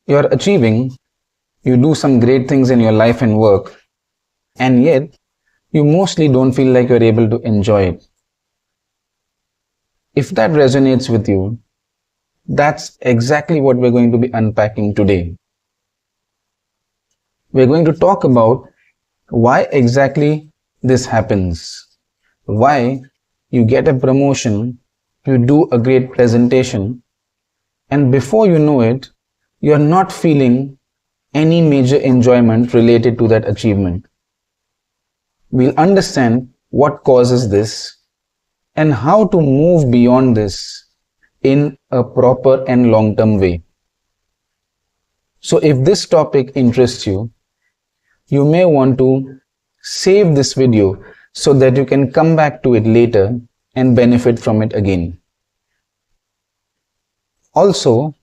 You're achieving, you do some great things in your life and work, and yet you mostly don't feel like you're able to enjoy it. If that resonates with you, that's exactly what we're going to be unpacking today. We're going to talk about why exactly this happens, why you get a promotion, you do a great presentation, and before you know it, you're not feeling any major enjoyment related to that achievement. We'll understand what causes this and how to move beyond this in a proper and long-term way. So if this topic interests you, you may want to save this video so that you can come back to it later and benefit from it again. Also,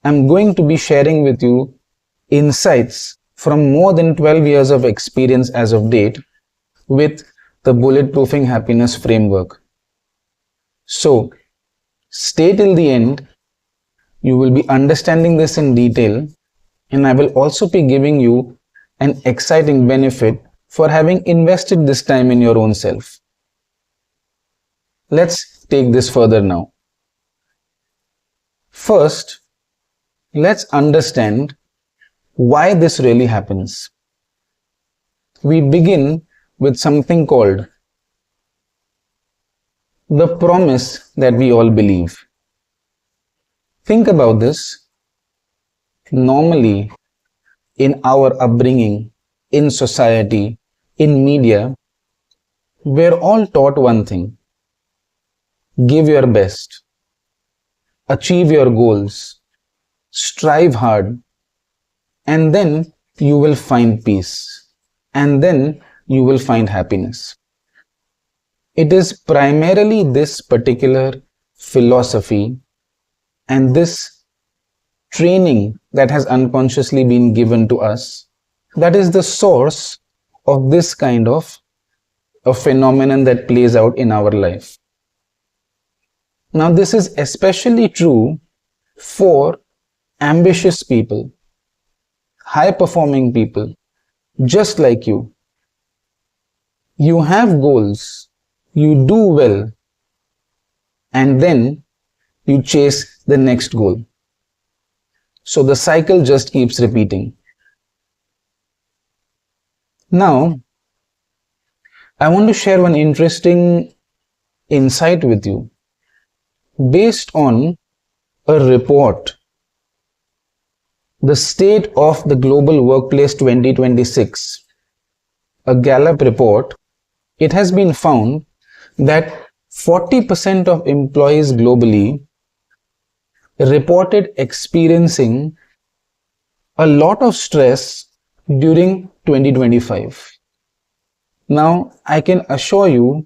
I'm going to be sharing with you insights from more than 12 years of experience as of date with the Bulletproofing Happiness Framework. So, stay till the end. You will be understanding this in detail, and I will also be giving you an exciting benefit for having invested this time in your own self. Let's take this further now. First, let's understand why this really happens. We begin with something called the promise that we all believe. Think about this. Normally, in our upbringing, in society, in media, we're all taught one thing: give your best, achieve your goals, strive hard, and then you will find peace, and then you will find happiness. It is primarily this particular philosophy and this training that has unconsciously been given to us that is the source of this kind of a phenomenon that plays out in our life. Now, this is especially true for ambitious people, high-performing people, just like you. You have goals, you do well, and then you chase the next goal. So the cycle just keeps repeating. Now, I want to share one interesting insight with you based on a report, the State of the Global Workplace 2026, a Gallup report. It has been found that 40% of employees globally reported experiencing a lot of stress during 2025. Now, I can assure you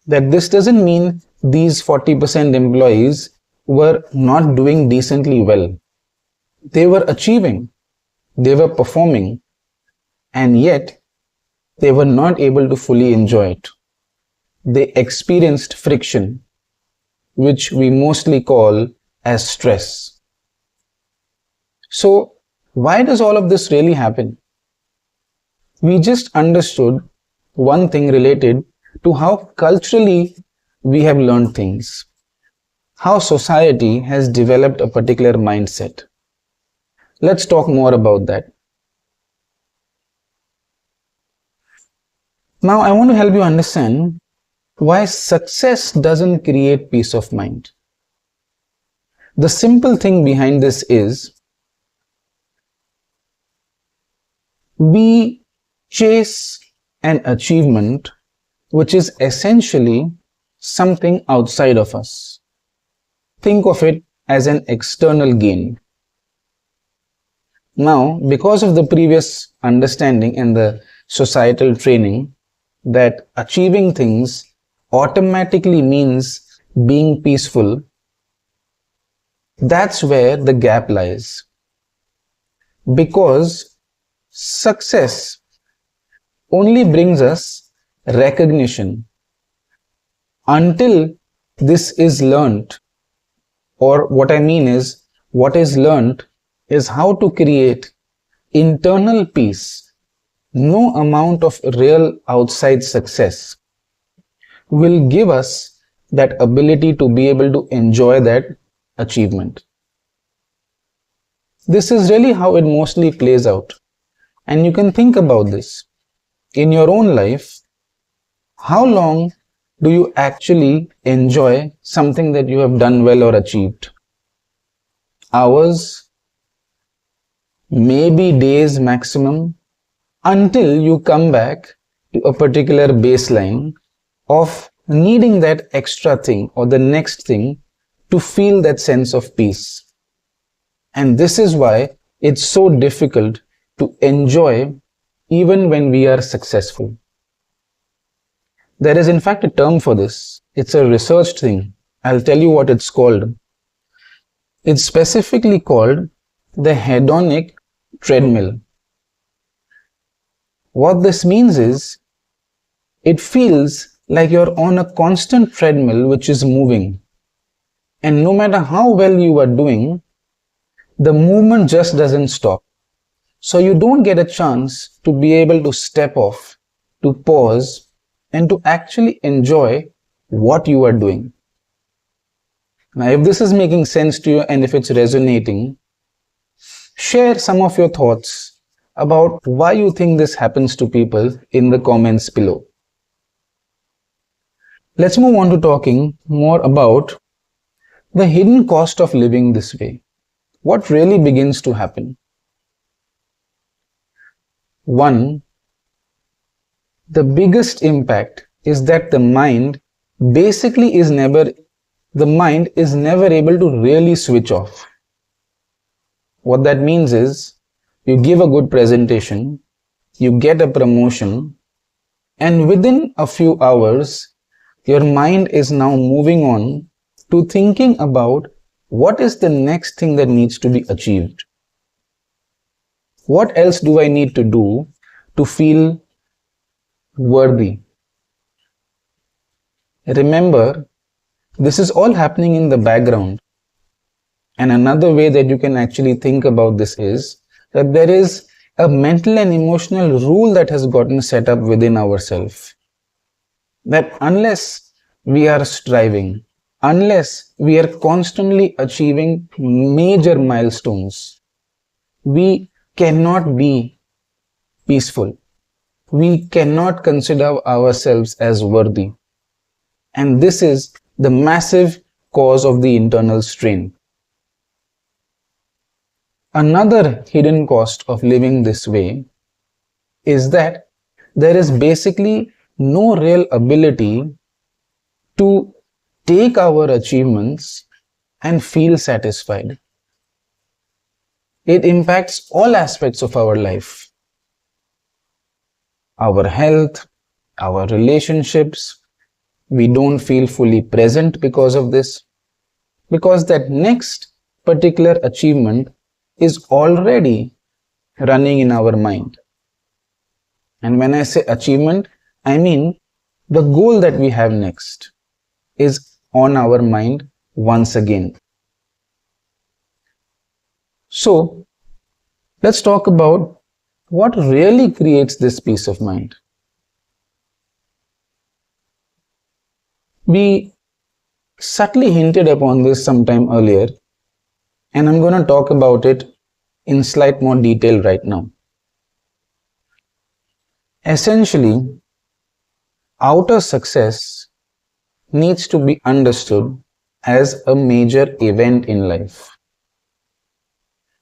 that this doesn't mean these 40% employees were not doing decently well. They were achieving, they were performing, and yet they were not able to fully enjoy it. They experienced friction, which we mostly call as stress. So, why does all of this really happen? We just understood one thing related to how culturally we have learned things, how society has developed a particular mindset. Let's talk more about that. Now, I want to help you understand why success doesn't create peace of mind. The simple thing behind this is we chase an achievement which is essentially something outside of us. Think of it as an external gain. Now, because of the previous understanding and the societal training that achieving things automatically means being peaceful, that's where the gap lies. Because success only brings us recognition. Until this is learnt, or what I mean is, what is learnt is how to create internal peace. No amount of real outside success will give us that ability to be able to enjoy that achievement. This is really how it mostly plays out. And you can think about this. In your own life, how long do you actually enjoy something that you have done well or achieved? Hours, maybe days maximum, until you come back to a particular baseline of needing that extra thing or the next thing to feel that sense of peace. And this is why it's so difficult to enjoy even when we are successful. There is in fact a term for this. It's a researched thing. I'll tell you what it's called. It's specifically called the Hedonic Treadmill. What this means is, it feels like you're on a constant treadmill which is moving. And no matter how well you are doing, the movement just doesn't stop. So you don't get a chance to be able to step off, to pause, and to actually enjoy what you are doing. Now, if this is making sense to you and if it's resonating, share some of your thoughts about why you think this happens to people in the comments below. Let's move on to talking more about the hidden cost of living this way. What really begins to happen? One, the biggest impact is that the mind is never able to really switch off. What that means is, you give a good presentation, you get a promotion, and within a few hours, your mind is now moving on to thinking about what is the next thing that needs to be achieved. What else do I need to do to feel worthy? Remember, this is all happening in the background. And another way that you can actually think about this is that there is a mental and emotional rule that has gotten set up within ourselves. That unless we are striving, unless we are constantly achieving major milestones, we cannot be peaceful. We cannot consider ourselves as worthy. And this is the massive cause of the internal strain. Another hidden cost of living this way is that there is basically no real ability to take our achievements and feel satisfied. It impacts all aspects of our life. Our health, our relationships. We don't feel fully present because of this. Because that next particular achievement is already running in our mind. And when I say achievement, I mean the goal that we have next is on our mind once again. So, let's talk about what really creates this peace of mind. We subtly hinted upon this sometime earlier, and I'm going to talk about it in slight more detail right now. Essentially, outer success needs to be understood as a major event in life.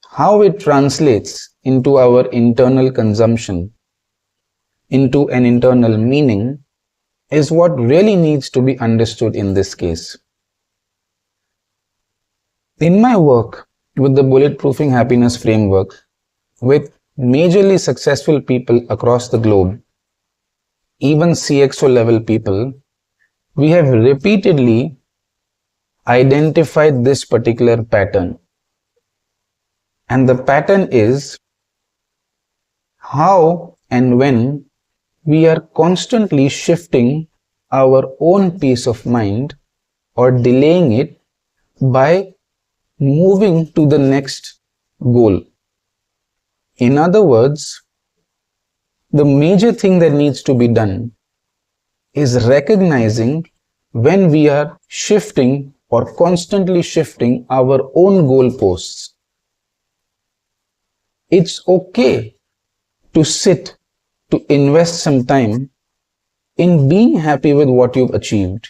How it translates into our internal consumption, into an internal meaning, is what really needs to be understood in this case. In my work with the Bulletproofing Happiness Framework, with majorly successful people across the globe, even CXO level people, we have repeatedly identified this particular pattern. And the pattern is how and when we are constantly shifting our own peace of mind or delaying it by moving to the next goal. In other words, the major thing that needs to be done is recognizing when we are shifting or constantly shifting our own goalposts. It's okay to sit, to invest some time in being happy with what you've achieved.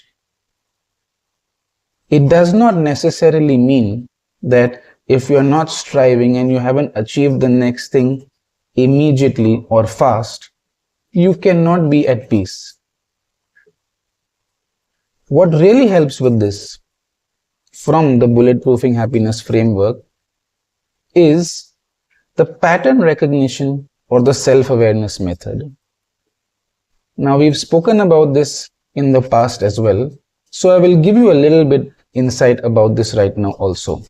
It does not necessarily mean that if you're not striving and you haven't achieved the next thing immediately or fast, you cannot be at peace. What really helps with this from the Bulletproofing Happiness Framework is the pattern recognition or the self-awareness method. Now, we've spoken about this in the past as well, so I will give you a little bit insight about this right now also.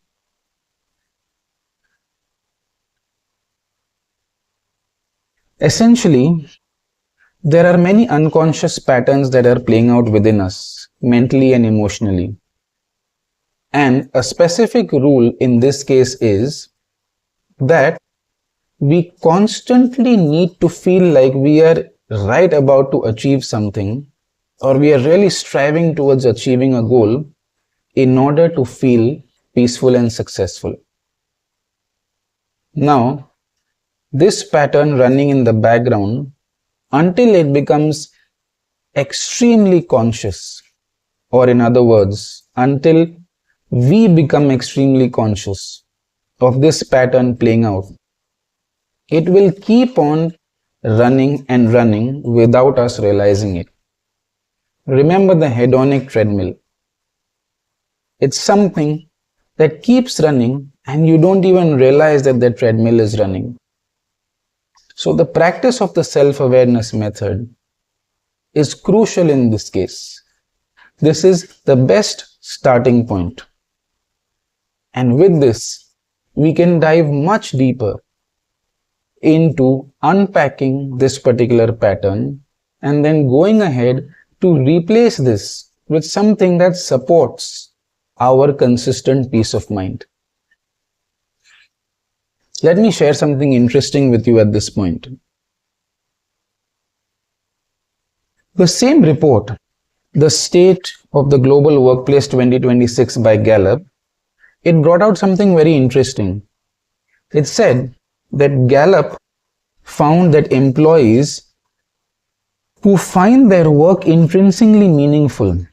Essentially, there are many unconscious patterns that are playing out within us, mentally and emotionally. And a specific rule in this case is that we constantly need to feel like we are right about to achieve something, or we are really striving towards achieving a goal in order to feel peaceful and successful. Now, this pattern running in the background until it becomes extremely conscious, or in other words, until we become extremely conscious of this pattern playing out, it will keep on running and running without us realizing it. Remember the hedonic treadmill. It's something that keeps running and you don't even realize that the treadmill is running. So the practice of the self-awareness method is crucial in this case. This is the best starting point. And with this, we can dive much deeper into unpacking this particular pattern and then going ahead to replace this with something that supports our consistent peace of mind. Let me share something interesting with you at this point. The same report, The State of the Global Workplace 2026 by Gallup, it brought out something very interesting. It said that Gallup found that employees who find their work intrinsically meaningful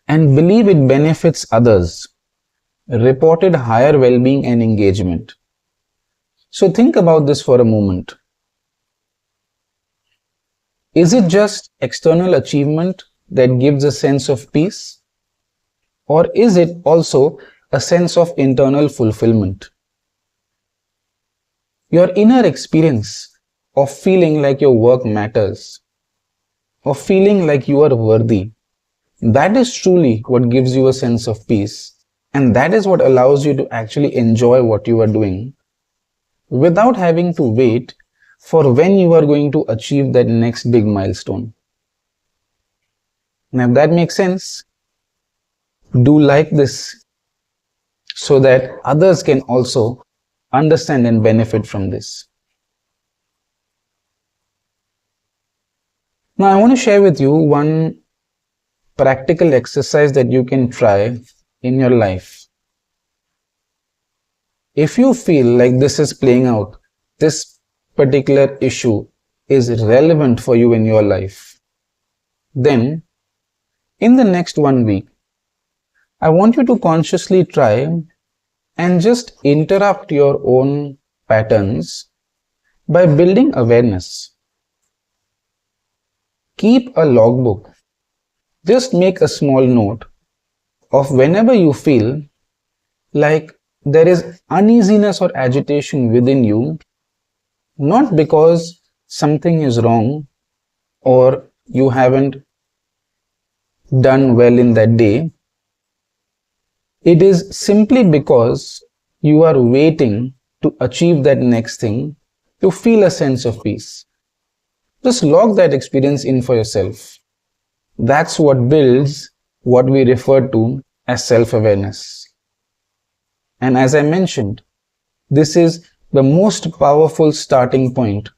and believe it benefits others reported higher well-being and engagement. So think about this for a moment. Is it just external achievement that gives a sense of peace? Or is it also a sense of internal fulfillment? Your inner experience of feeling like your work matters, of feeling like you are worthy, that is truly what gives you a sense of peace. And that is what allows you to actually enjoy what you are doing without having to wait for when you are going to achieve that next big milestone. Now, if that makes sense, do like this so that others can also understand and benefit from this. Now, I want to share with you one practical exercise that you can try in your life. If you feel like this is playing out, this particular issue is relevant for you in your life, then in the next 1 week, I want you to consciously try and just interrupt your own patterns by building awareness. Keep a logbook. Just make a small note of whenever you feel like there is uneasiness or agitation within you, not because something is wrong or you haven't done well in that day. It is simply because you are waiting to achieve that next thing to feel a sense of peace. Just log that experience in for yourself. That's what builds what we refer to as self-awareness. And as I mentioned, This is the most powerful starting point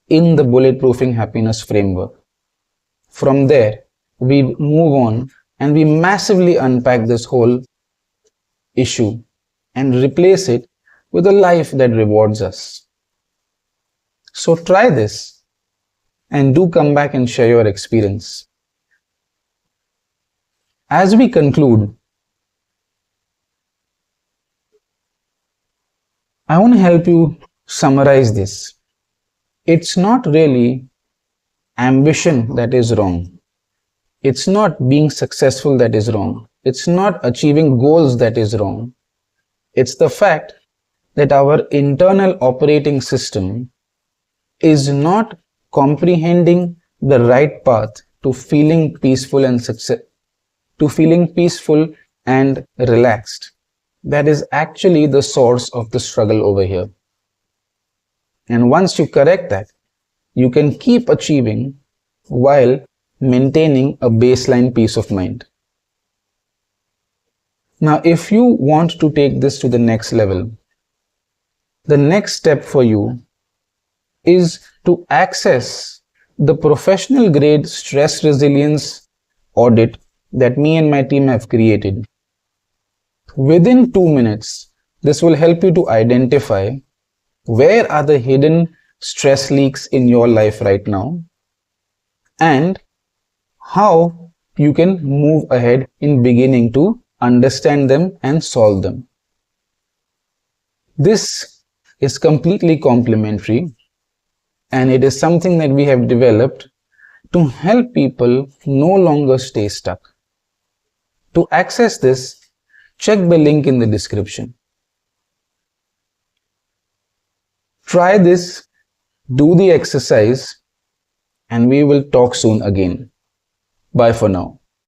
in the Bulletproofing Happiness Framework. From there, we move on and we massively unpack this whole issue and replace it with a life that rewards us. So try this and do come back and share your experience. As we conclude, I want to help you summarize this. It's not really ambition that is wrong. It's not being successful that is wrong. It's not achieving goals that is wrong. It's the fact that our internal operating system is not comprehending the right path to feeling peaceful and relaxed. That is actually the source of the struggle over here. And once you correct that, you can keep achieving while maintaining a baseline peace of mind. Now, if you want to take this to the next level, the next step for you is to access the professional grade stress resilience audit that me and my team have created. Within 2 minutes, this will help you to identify where are the hidden stress leaks in your life right now and how you can move ahead in beginning to understand them and solve them. This is completely complimentary and it is something that we have developed to help people no longer stay stuck. To access this, check the link in the description. Try this, do the exercise, and we will talk soon again. Bye for now.